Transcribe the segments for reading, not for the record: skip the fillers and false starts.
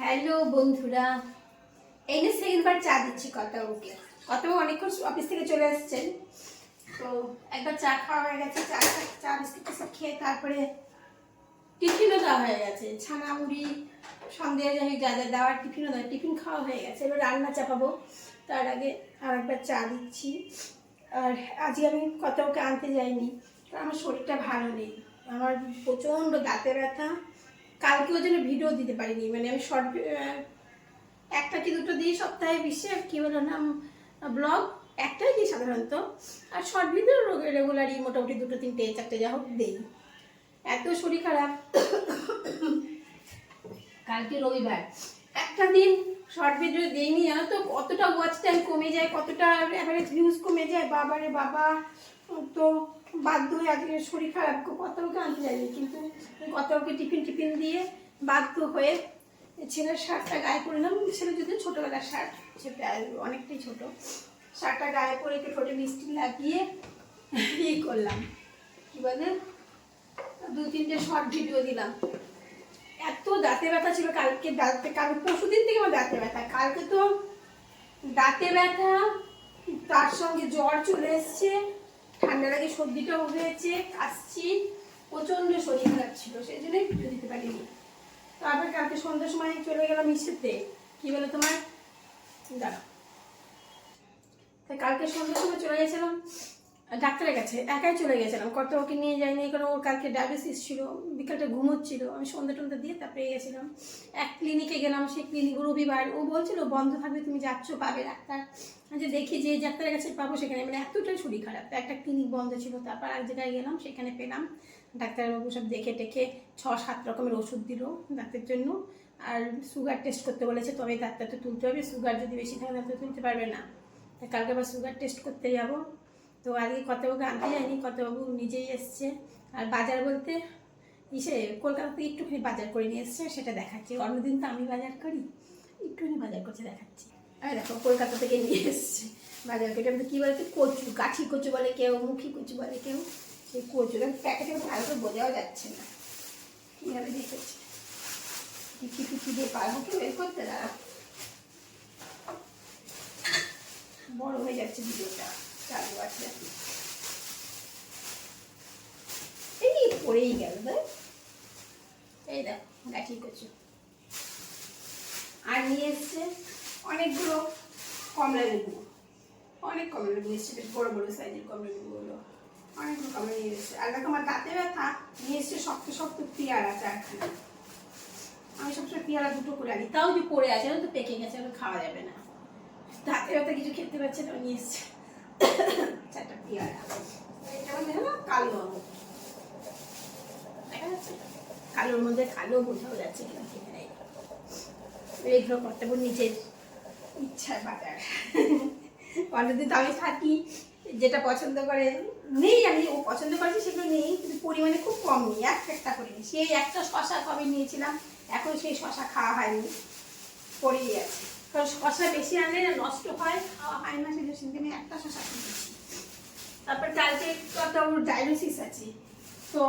Hello বন্ধুরা, এই নিয়ে সেকেন্ডবার চা দিচ্ছি কর্তাবাবুকে। কর্তাবাবু অনেকক্ষণ অফিস থেকে চলে এসেছেন, তো একবার চা খাওয়া হয়ে গেছে। চা বিস্কিট টিস্কিট খেয়ে তারপরে টিফিনও দেওয়া হয়ে গেছে, ছানা মুড়ি সন্দেহ যাই যা যা দেওয়ার টিফিনও দেওয়া, টিফিন খাওয়া হয়ে গেছে। এবার রান্না চাপাবো, তার আগে আর একবার চা দিচ্ছি। আর আজকে আমি কর্তাবাবুকে আনতে যাইনি, কারণ আমার শরীরটা ভালো নেই, আমার প্রচণ্ড দাঁতে ব্যথা। কালকে ওই জন্য ভিডিও দিতে পারিনি, মানে আমি শর্ট একটা কি দুটো দিই সপ্তাহে, বিশ্বের কী বলো না ব্লগ একটাই দিই সাধারণত, আর শর্ট ভিডিও রেগুলারই মোটামুটি দুটো তিনটে চারটে যা হোক দিই। এত শরীর খারাপ, কালকে রবিবার একটা দিন শর্ট ভিডিও দিইনি, জানো তো কতটা ওয়াচ টাইম কমে যায়, কতটা অ্যাভারেজ ভিউজ কমে যায়। বাবারে বাবা, তো বাধ্য হয়ে আজকে শরীর খারাপ কতকে আনতে যায়নি, কিন্তু কতকে টিফিন দিয়ে বাধ্য হয়ে ছেলের শার্টটা গায়ে পরলাম। ছেলে যদি ছোটোবেলার শার্ট, সেটা অনেকটাই ছোট, শার্টটা গায়ে পরে একটু ঠোঁটে লিপস্টিক লাগিয়ে করলাম, কী বলে দু তিনটে শর্ট ভিডিও দিলাম। এত দাঁতে ব্যথা ছিল কালকে, কালকে পরশুদিন থেকে আমার দাঁতে ব্যথা। কালকে তো দাঁতে ব্যথা, তার সঙ্গে জ্বর চলে এসছে, ঠান্ডা লাগে সর্দিটাও হয়েছে, কাশছি, প্রচণ্ড শরীর খারাপ ছিল, সেই জন্যই ভিডিও দিতে পারিনি। তারপর কালকে সন্ধ্যার সময় চলে গেলাম ইসেতে, কী বলে তোমার দাঁড়া, তাই কালকে সন্ধ্যার সময় চলে গেছিলাম ডাক্তারের কাছে, একাই চলে গেছিলাম, কত ওকে নিয়ে যাইনি, কারণ ওর কালকে ডায়াবেটিস ছিল, বিকালটা ঘুমোচ্ছিল। আমি সন্ধ্যা টন্ধা দিয়ে তারপরে গেছিলাম এক ক্লিনিকে গেলাম, সেই ক্লিনিক রবিবার, ও বলছিল বন্ধ থাকবে, তুমি যাচ্ছ পাবে ডাক্তার, যে দেখি যে ডাক্তারের কাছে পাবো সেখানে, মানে এতটাই শরীর খারাপ, তো একটা ক্লিনিক বন্ধ ছিল। তারপর এক জায়গায় গেলাম, সেখানে পেলাম ডাক্তারবাবু সব দেখে টেখে 6-7 রকমের ওষুধ দিল দাঁতের জন্য, আর সুগার টেস্ট করতে বলেছে, তবে দাঁতটা তো তুলতে হবে, সুগার যদি বেশি থাকে দাঁতটা তুলতে পারবে না। কালকে আবার সুগার টেস্ট করতে যাব। তো আজকে কর্তাবাবুকে আনতে যায়নি, কর্তাবাবু নিজেই এসছে। আর বাজার বলতে কলকাতা থেকে একটুখানি বাজার করে নিয়ে এসছে, সেটা দেখাচ্ছি। অন্যদিন তো আমি বাজার করি, একটুখানি বাজার করছে দেখাচ্ছি। আর দেখো কলকাতা থেকে নিয়ে এসছে বাজার করে। কী বলছে, কচু, গাছি কচু বলে কেউ, মুখী কচু বলে কেউ, সেই কচু প্যাকেটে ভালো করে বোঝাও যাচ্ছে না কীভাবে দেখেছে, কিছু দিয়ে পারবো কি বের করতে, দাঁড়া বড় হয়ে যাচ্ছে ভিডিওটা, চালু আছে, এই পড়েই গেল। এই দেখ গাঠি কচু, আর নিয়ে এসছে অনেকগুলো কমলা লেবু, অনেক কমলা লেবু এসছে, বেশ বড় বড় সাইজের কমলা লেবুগুলো, অনেকগুলো কমলা নিয়ে এসছে। আর দেখো আমার দাঁতে ব্যথা, নিয়ে এসছে শক্ত শক্ত পেয়ারা 4খানা। আমি সবসময় পেয়ারা 2টো করে আনি, তাও যে পড়ে আছে তো পেকে গেছে, ওটা খাওয়া যাবে না, দাঁতে ব্যথা কিছু খেতে পারছে না, নিয়ে এসছে 4টা পেয়ারা। এটা দেখো কালো আঙুর, দেখা যাচ্ছে কালোর মধ্যে কালো বোঝাও যাচ্ছে কিনা, এইগুলো করতে নিজের ইচ্ছার বাজার। অন্যদিন তো আমি থাকি, যেটা পছন্দ করে নেই, আমি ও পছন্দ করেছি সেগুলো নেই, কিন্তু পরিমাণে খুব কম নিই, একটা করে নিই। সেই একটা শশা কবে নিয়েছিলাম, এখন সেই শশা খাওয়া হয়নি, পড়েই আছে, কারণ শশা বেশি আনলে না নষ্ট হয়, খাওয়া হয় না, সেটা সেদিন আমি একটা শশা কিনেছি। তারপর কালকে কত ডায়ালিসিস আছে, তো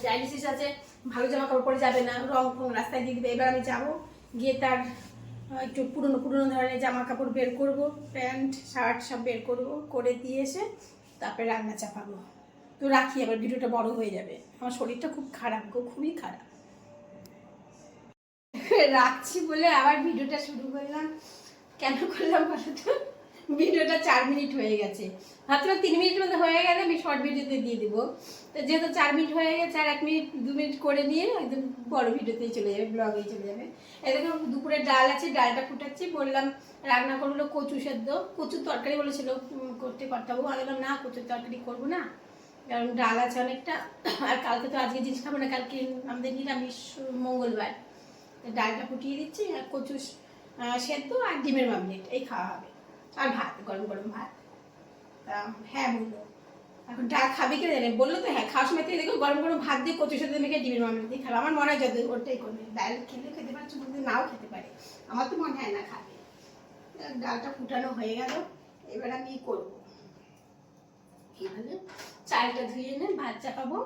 ডায়ালিসিস আছে, ভালো জামা কাপড় পরে যাবে না, রং ফং রাস্তায় দিয়ে দেবে। এবার আমি যাবো, গিয়ে তার একটু পুরনো ধরনের জামা কাপড় বের করবো, প্যান্ট শার্ট সব বের করবো, করে দিয়ে এসে তারপরে রান্না চাপাবো। তো রাখি, আবার ভিডিওটা বড় হয়ে যাবে, আমার শরীরটা খুব খারাপ গো, খুবই খারাপ। রাখছি বলে আবার ভিডিওটা শুরু করলাম, কেন করলাম বলো তো, ভিডিওটা 4 মিনিট হয়ে গেছে, ভাবছিলাম 3 মিনিটের মধ্যে হয়ে গেলে আমি শর্ট ভিডিওতে দিয়ে দেবো, তো যেহেতু 4 মিনিট হয়ে গেছে, আর 1 মিনিট 2 মিনিট করে নিয়ে একদম বড় ভিডিওতেই চলে যাবে, ব্লগেই চলে যাবে। এরকম দুপুরে ডাল আছে, ডালটা ফুটাচ্ছি, বললাম রান্না করলো কচু সেদ্ধ, কচুর তরকারি বলেছিল করতে পারতাম, আমি বললাম না কচুর তরকারি করবো না, কারণ ডাল আছে অনেকটা, আর কালকে তো আজকে জিনিস খাবো না, কালকে আমাদের নিরামিষ মঙ্গলবার, ডালটা ফুটিয়ে দিচ্ছি, আর কচু সেদ্ধ আর ডিমের মামলেট এই খাওয়া হবে, আর ভাত, গরম গরম ভাত। হ্যাঁ বললো এখন ডাল খাবে কি জানে, বললো তো হ্যাঁ, খাওয়ার সময় থেকে দেখো গরম গরম ভাত দিয়ে কচু সেদ্ধ মেখে ডিমের মামলেট দিয়ে খাবে, আমার মনে হয় যদি ওটাই করবে, ডাল খেতে পারছো, বলতে নাও খেতে পারে, আমার তো মনে হয় না খাবে। ডালটা ফুটানো হয়ে গেল, এবার আমি করবো কীভাবে, চালটা ধুয়ে এনে ভাত চাপাবো,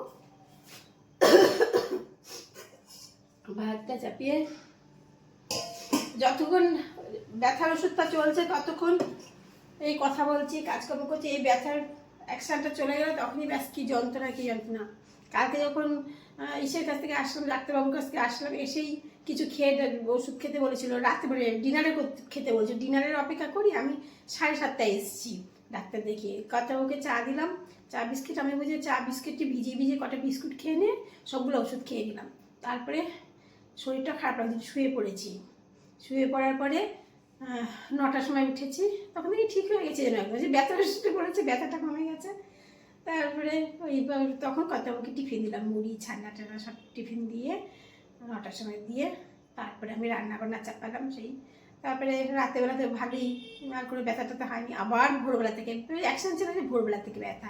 ভাতটা চাপিয়ে যতক্ষণ ব্যথার ওষুধটা চলছে ততক্ষণ এই কথা বলছি, কাজকর্ম করছি, এই ব্যথার অ্যাকশনটা চলে গেলে তখনই ব্যাস কী যন্ত্রণা কী যন্ত্রণা। কালকে যখন ইসের কাছ থেকে আসলাম, ডাক্তারবাবুর কাছ থেকে আসলাম, এসেই কিছু খেয়ে ওষুধ খেতে বলেছিল, রাত্রে ডিনারে খেতে বলছিল, ডিনারের অপেক্ষা করি আমি 7:30টায় এসেছি ডাক্তার দেখিয়ে। কর্তাবাবুকে চা দিলাম, চা বিস্কিট, আমি বুঝি চা বিস্কিটটি ভিজিয়ে ভিজিয়ে কটা বিস্কুট খেয়ে নিয়ে সবগুলো ওষুধ খেয়ে নিলাম। তারপরে শরীরটা খারাপ লাগছে, শুয়ে পড়েছি। শুয়ে পড়ার পরে 9টার সময় উঠেছি, তখন থেকে ঠিক হয়ে গেছে যেন একদম, যে ব্যথাটা শুতে পড়েছে, ব্যথাটা কমে গেছে। তারপরে ওই তখন কর্তাবাবুকে টিফিন দিলাম, মুড়ি ছানা টানা সব টিফিন দিয়ে 9টার সময় দিয়ে তারপরে আমি রান্না বান্না চাপালাম সেই। তারপরে রাতেবেলাতে ভালোই আর কোনো ব্যথা ট্যাথা হয়নি। আবার ভোরবেলা থেকে অ্যাকশন ছিল যে ভোরবেলা থেকে ব্যথা,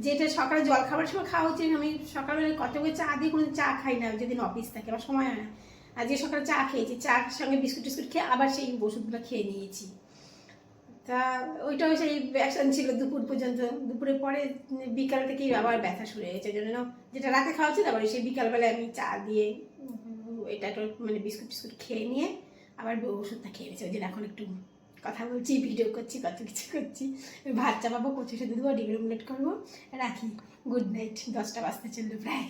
যেটা সকালে জল খাবার সময় খাওয়া উচিত। আমি সকালবেলা কর্তাবাবুকে চা দিয়ে কোনো চা খাই না, যেদিন অফিস থাকে আমার সময় হয় না। আর যে সকালে চা খেয়েছি, চার সঙ্গে বিস্কুট টিস্কুট খেয়ে আবার সেই ওষুধগুলো খেয়ে নিয়েছি। তা ওইটাও সেই অ্যাকশন ছিল দুপুর পর্যন্ত। দুপুরের পরে বিকাল থেকেই আবার ব্যথা শুরু হয়েছে, জন্য যেটা রাতে খাওয়া ছিল আবার সেই বিকালবেলায় আমি চা দিয়ে এটা মানে বিস্কুট টিস্কুট খেয়ে নিয়ে আবার ওষুধটা খেয়ে নিয়েছি। ওই জন্য এখন একটু কথা বলছি, ভিডিও করছি, কত কিছু করছি। ভাত চাপাবো, কচু সেদ্ধ দেবো, ডিমের অমলেট করবো। রাখি, গুড নাইট। 10টা বাজতে চললো প্রায়।